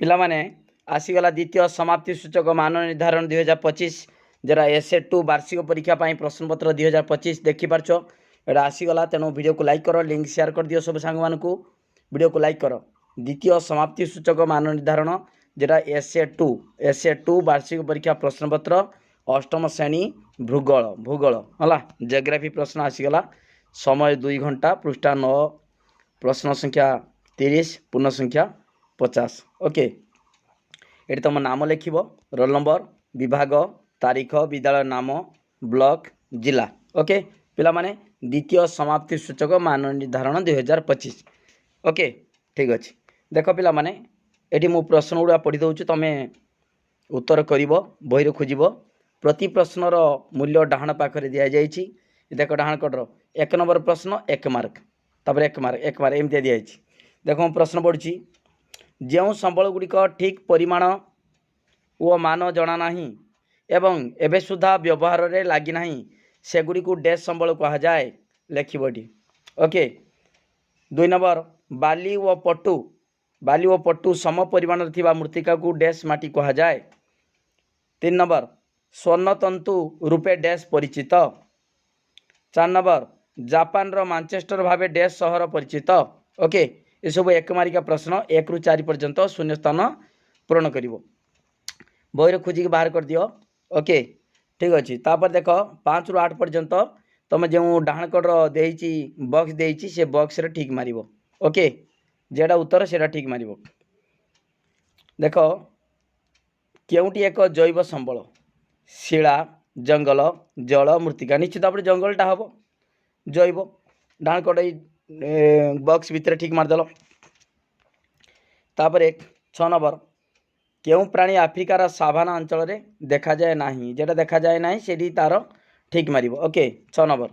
पिलामाने आसीगला द्वितीय समाप्ति सूचक मान निर्धारण 2025 जरा एसे 2 वार्षिक परीक्षा प्रश्नपत्र 2025 देखिपार एटा आसीगला। तेणु वीडियो को लाइक कर, लिंक शेयर कर दियो सब सांग मान को। वीडियो को लाइक कर। द्वितीय समाप्ति सूचक मान निर्धारण जेटा एसे 2 वार्षिक परीक्षा प्रश्नपत्र अष्टम श्रेणी भूगोल भूगोल है जियोग्राफी प्रश्न आसीगला। समय 2 घंटा, पृष्ठा 9, प्रश्न संख्या 30, पूर्ण संख्या 50। ओके, ये तुम नाम लिख, रोल नंबर, विभाग, तारीख, विद्यालय नाम, ब्लॉक, जिला। ओके पिला माने द्वितीय समाप्ति सूचक मान निर्धारण 2025। ओके ठीक अच्छे। देख पिला माने एटी मु प्रश्न गुड़ा पढ़ी दूँ, तुम उत्तर कर बही खोज। प्रति प्रश्नर मूल्य डाहाण पाखरे दि जाइए। देख डाहाण कटर 1 नंबर प्रश्न 1 मार्क, तापर 1 मार्क 1 मार्क एमती दिखाई। देख मैं प्रश्न पढ़ी, जो संबल गुड़िक ठीक परिमाण ओ मान जना नहीं एवं एबे सुधा व्यवहार रे लागी नहीं सेगुड़ी को डैश संबल कहा जाए, लिखी। ओके 2 नंबर बाली व पट्टू सम परिमाण मृत्तिका को डैश माटी कहा जाए। 3 नंबर स्वर्ण तंतु रूपे डैश परिचित। 4 नंबर जापान रो मानचेस्टर भावे डैश सहर परिचित। ओके ये सब 1 मार्किया प्रश्न 1 ରୁ 4 पर्यंत शून्य स्थान पूरण कर बही खोजिक बाहर कर दियो। ओके ठीक अच्छे। तापर देख 5 ରୁ 8 पर्यंत तुम जो डाहाण कड़ बॉक्स देती से बॉक्स रे ठीक मार। ओके जेटा उत्तर से ठीक मार। देख केउटी एक जैव संबल, शिला, जंगल, जल, मृत्तिका। निश्चित भाव जंगलटा हम जैव। डाण कड़ बॉक्स भितर ठीक मारदेल। तापर 6 नंबर क्यों प्राणी आफ्रिकार साभाना अंचल रे देखा जाए नहीं, जेटा देखा जाए नहीं से तार ठीक मार। Okay 6 number.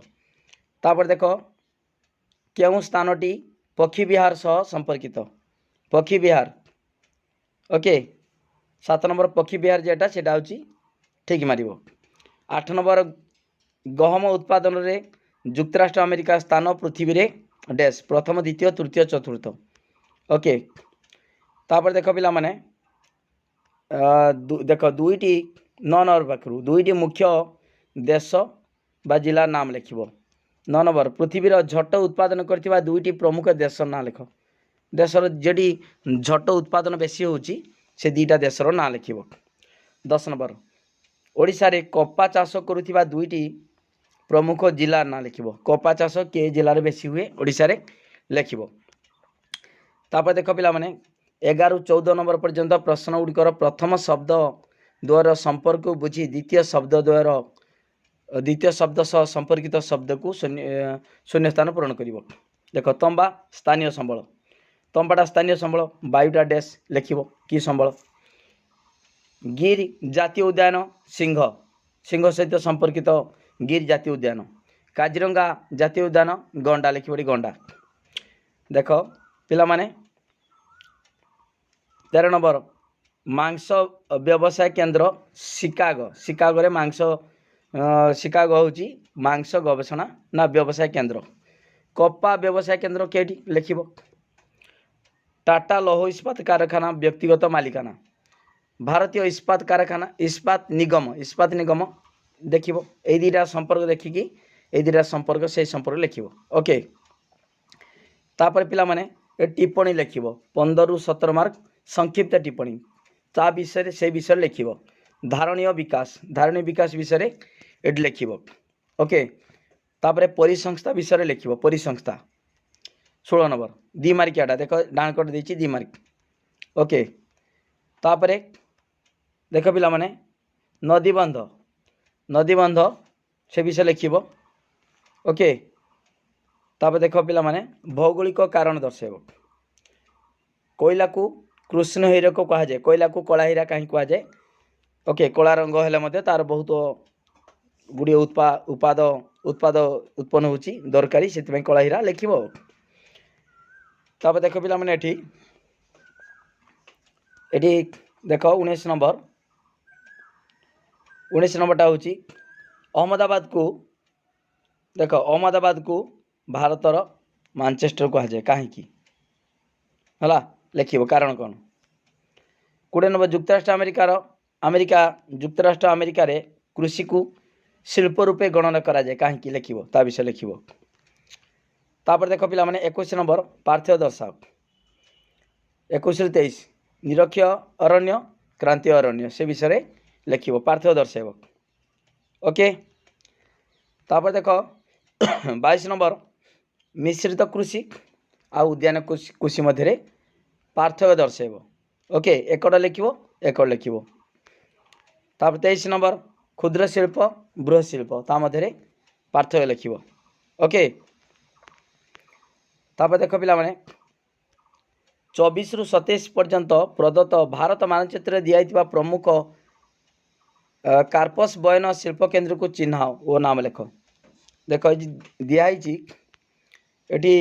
तापर देख क्यों स्थानटी पक्षी विहार सह संपर्कित, पक्षी विहार। ओके 7 नंबर पक्षी विहार जेटा सेटा होची ठीक मार। 8 नंबर गहम उत्पादन रे युक्तराष्ट्र अमेरिका स्थान पृथ्वी रे डैश प्रथम, द्वितीय, तृतीय, चतुर्थ। ओके तापर देख पिला माने देख 2टी 9 नंबर पाखु 2टी मुख्य देश बा जिला नाम लिख। 9 नंबर पृथ्वीर झट उत्पादन करथिबा 2टी प्रमुख देश ना लिख। देशर जेडी झट उत्पादन बेसी होची से 2टा देशर ना लिख। 10 नंबर ओडिशा रे कपा चाष करुथिबा 2टी प्रमुख जिला ना लिख। कपा चाष के जिले में बेसी हुए ओडिशा रे लिख। तापर देख पिला माने 11 ରୁ 14 नंबर पर्यंत प्रश्न गुड़िकर प्रथम शब्द द्वयर संपर्क को बुझी द्वितीय शब्द सह संपर्कित शब्द को शून्य स्थान पूरण कर। देख तंबा स्थानीय संबल, तंबाटा स्थानीय संबल, वायुटा डैश लिख कि संबल। गिर जातीय उद्यान सिंह, सिंह सहित संपर्कित गिर जातीय उद्यान। काजिरंगा जातीय उद्यान गंडा लिख गंडा। देख पिला माने 13 नंबर मांस व्यवसाय केंद्र शिकागो, शिकागो रे मांस शिकागो होची मांस गवेषणा ना व्यवसाय केंद्र। कपा व्यवसाय केंद्र केटी लिख। टाटा लौह इस्पात कारखाना व्यक्तिगत मालिकाना। भारतीय इस्पात कारखाना इस्पात निगम देख। ये 2टा संपर्क देखिकी ये 2टा संपर्क से संपर्क लिख। ओके तापर पिला माने टिप्पणी लिख 15 ରୁ 17 मार्क संक्षिप्त टिप्पणी ता विषय से विषय लिख। धारणीय विकास विषय ये लिख। ओके तापर परिसंस्था विषय लिख। परिसंस्था 16 नंबर 2 मार्कियाटा देख डाण कट देछि 2 मार्क। ओके तापर देख पिला माने नदीबंध से विषय लिख। ओके तापर देख पिला माने भौगोलिक कारण दर्शाइब। कोयला को कृष्ण हीरा को कहा जाए, कोयला को कला हीरा कहीं कहा जाए। ओके कला रंग हेले तार बहुत गुड़िए उत्पाद उत्पन्न होची दरकारी से कला हीरा लिख। तापर देख पिला माने एठी देख 19 नंबरटा होची अहमदाबाद को। देख अहमदाबाद को भारतर मानचेस्टर कहा जाए कहीं है लिख कारण कौन। 20 नंबर अमेरिका युक्तराष्ट्र अमेरिका रे कृषि को शिल्प रूपे गणना करा जाए कहीं लिखिबो ता विषय लिखिबो। तापर देख पिला माने 21 नंबर पार्थक्य दर्शाओ। 21 23 निरक्षीय अरण्य क्रांतीय अरण्य से विषय लिखिबो पार्थक्य दर्शाइबो। ओके तापर देख 22 नंबर मिश्रित कृषि आ उद्यान कृषि मध्य पार्थक्य दर्शाइबो। ओके एकड़ लिखिबो। तापर 23 नंबर क्षुद्र शिल्प बृहत शिल्प ता मध्य पार्थक्य लिखिबो। ओके तापर देख पिला माने 24 रु 27 पर्यंत प्रदत्त भारत मानचित्र दिया प्रमुख कार्पस बयन शिल्प केन्द्र को चिन्हाओ वो नाम लेख। देख दिखाई एटी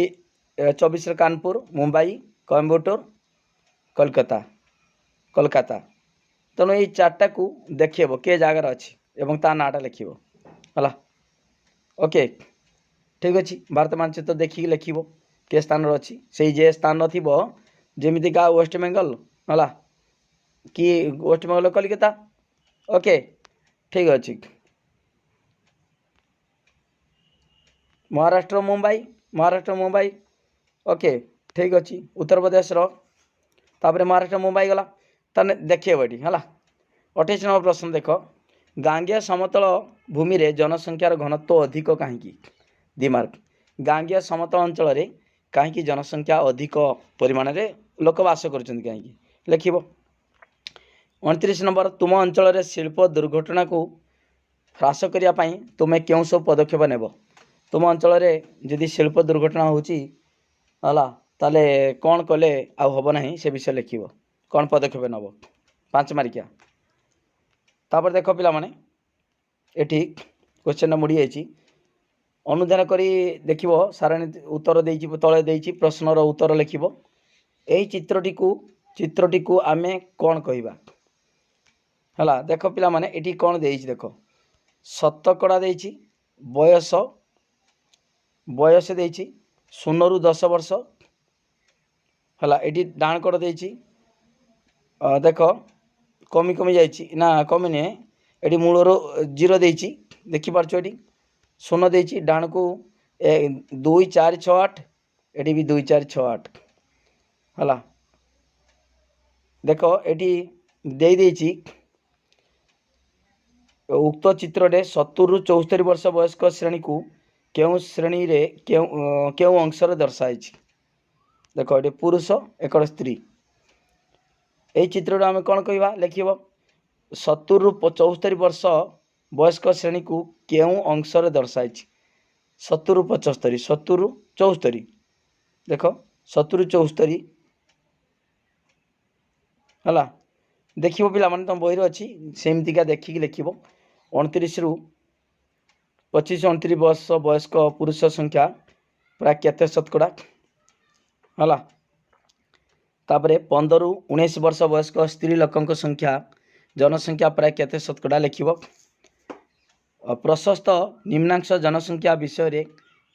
24 कानपुर मुंबई कोयम्बटूर कोलकाता तेणु ये चार्टा को देखिए के जगार अच्छी एवं ता नाटा लिखिबो हला। ओके ठीक अच्छे भारत मानचित्र देखिए लिखिबो के स्थान अच्छी से जे स्थान थी जमीती का वेस्ट बेंगल हला कि वेस्ट बेंगल कलिकता। ओके ठीक अच्छे महाराष्ट्र मुंबई। ओके ठीक अच्छे उत्तर प्रदेश तापर महाराष्ट्र मुंबई गला ताने देखिए ये है। 28 नंबर प्रश्न देख गांगेय समतल भूमि रे जनसंख्यार घनत्व अधिक कहीं दिमार्क गांगेय समतल अंचल रे कहीं जनसंख्या अधिक परिमाण रे लोक बास कर कहीं लिखिबो। 29 नंबर तुम अंचल रे शिल्प दुर्घटना को ह्रास करिया पई तुमे केउ सब पदक्षेप नेब। तुम अंचल रे यदि शिल्प दुर्घटना होची हला ताले कौन कले आउ हब नहीं से विषय लिखिबो कौन पदक्षेप नब 5 मार्किया। तापर देख पिला माने एठी क्वेश्चन मुड़ी जाइछि अनुधान करी देखिबो सारणी उत्तर देइछि तळे देइछि प्रश्नर उत्तर लिखिबो। एही चित्रटी को आमे कौन कहिबा हला। देख पिला माने एठी कौन देइछि देख शतकड़ा देइछि बयस देइछि 0 रु 10 वर्ष हला। एठी डाण कड़ देइछि देख कमी जाइछि ना कमी ने एठी मूलर 0 देइछि देखि पारछो एठी 0 देइछि डाण को 2 4 6 8 एठी भी 2 4 6 8 हला। देख एठी देई देइछि उक्त चित्र रे 70 रु 74 वर्ष वयस्क श्रेणी को केउ श्रेणी रे केउ अंश रे दर्शाइछि। देख ये पुरुष एकड़ स्त्री यही चित्र आम कौन कह लिखब 70 रु 74 वर्ष वयस्क श्रेणी को केउ अंश रे दर्शाई 70 रु 75 70 रु 74 देख 70 रु 74 है देख पिला माने तुम बही अच्छी सेमतिका देखिकी लिख 29 रु 25 29 वर्ष वयस्क पुरुष संख्या प्राय केते शतकड़ा है। तापरे 15 रु 19 वर्ष वयस्क स्त्री लोकों संख्या जनसंख्या प्राय केते शतकड़ा लिखिबो। प्रशस्त निम्नांश जनसंख्या विषय रे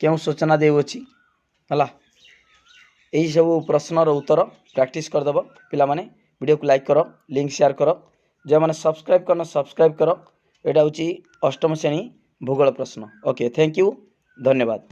केउ सूचना देउछि हला। यही सब प्रश्नर उत्तर प्रैक्टिस करदेव पिला माने वीडियो को लाइक करो लिंक शेयर करो जो मैंने सब्सक्राइब करना सब्सक्राइब करो। यहाँ हूँ 8म श्रेणी भूगोल प्रश्न। ओके थैंक यू धन्यवाद।